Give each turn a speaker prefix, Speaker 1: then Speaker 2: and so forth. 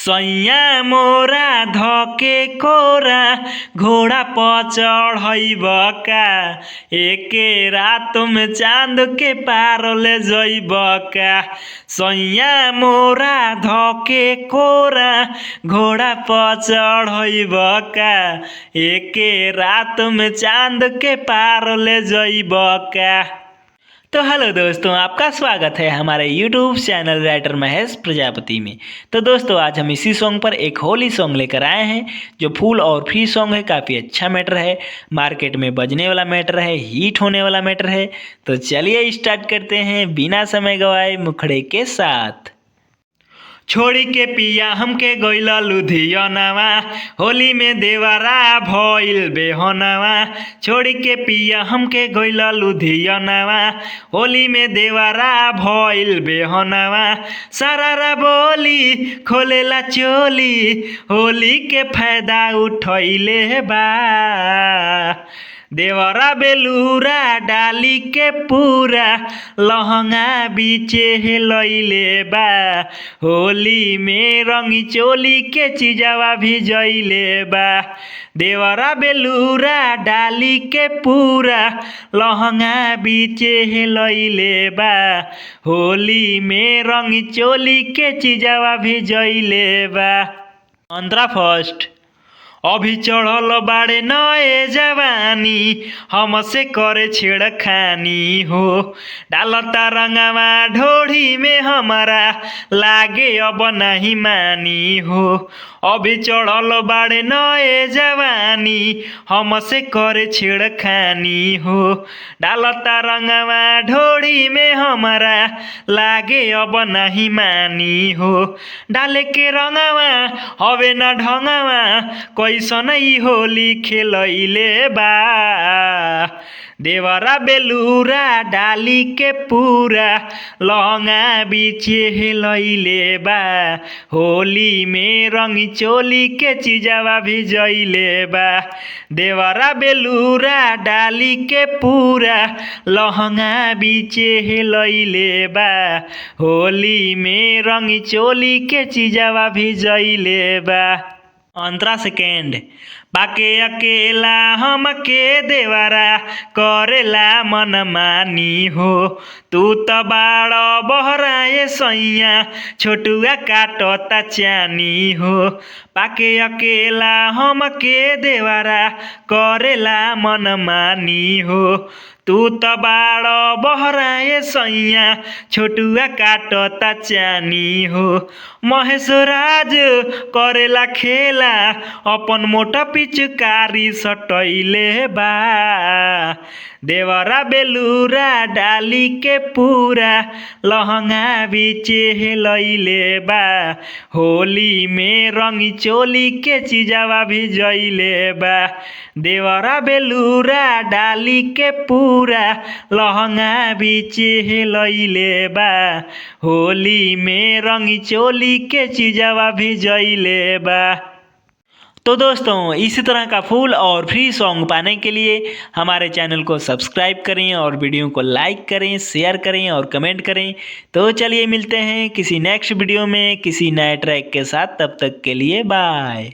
Speaker 1: सैया मोरा धके कोरा घोड़ा पर चढ़ब का, एके रात में चांद के पार ले जइब का। सैया मोरा धके कोरा घोड़ा पर चढ़ब का, एके रात में चांद के पार ले जइब का। तो हेलो दोस्तों, आपका स्वागत है हमारे YouTube channel writer Mahesh Prajapati में। तो दोस्तों, आज हम इसी सॉन्ग पर एक होली सॉन्ग लेकर आए हैं जो फुल और फ्री सॉन्ग है। काफ़ी अच्छा मैटर है, मार्केट में बजने वाला मैटर है, हिट होने वाला मैटर है। तो चलिए स्टार्ट करते हैं बिना समय गवाए मुखड़े के साथ। छोड़ी के पिया हमके गइला लुधियानावा, होली में देवरा भइल बेहनावा। छोड़ी के पिया हमके गइला लुधियानावा, होली में देवरा भइल बेहनावा। सरारा बोली खोलेला चोली, होली के फायदा उठैले बा। देवरा बेलूरा डाली के पूरा लहंगा बीचे हेलैले बा। होली में रंगी चोली के चिजवा भी जइले बा। देवरा बेलूरा डाली के पूरा लहंगा बीचे हेलैले बा। होली में रंगी चोली के चिजवा भी जइले बा। अंतरा फर्स्ट। अभी चढ़ल बाड़े नए जवानी, हमसे करे छेड़खानी हो। डालता रंगवा ढोढ़ी में हमारा, लागे अब नहीं मानी हो। अभी चढ़ल बाड़े नए जवानी, हमसे करे छेड़खानी हो। डालता रंगवा ढोढ़ी में हमारा, लागे अब नहीं मानी हो। डाले के रंगवा हवे न ढंगवा, कैसन होली खेलैले बा। देवरा बेलूरा डाली के पूरा लहंगा बीचे हेलैले बा। होली में रंगी चोली के चिजवा भी जइले बा। देवरा बेलूरा डाली के पूरा लहंगा बीचे हेलैले बा। होली में रंगी चोली के चिजवा भी जइले बा। अंतरा सेकेंड। बाके अकेला हमके देवरा करेला मनमानी हो। तू तो बाड़ बहराए सैया, छोटुआ काटता चानी हो। बाके अकेला हमके देवरा करेला मनमानी हो। तू तो बाड़ बहराए सैया, छोटुआ काटता चानी हो। महेश राज करेला खेला, अपन मोटा पिचकारी सटैले बा। देवरा बेलूरा डाली के पूरा लहंगा बीचे हेलैले बा। होली में रंगी चोली के चिजवा भी जइले बा। देवरा बेलूरा डाली के पूरा लहंगा बीचे हेलैले बा। होली में रंगी चोली के चिजवा भी जइले बा। तो दोस्तों, इसी तरह का फुल और फ्री सॉन्ग पाने के लिए हमारे चैनल को सब्सक्राइब करें और वीडियो को लाइक करें, शेयर करें और कमेंट करें। तो चलिए मिलते हैं किसी नेक्स्ट वीडियो में किसी नए ट्रैक के साथ। तब तक के लिए बाय।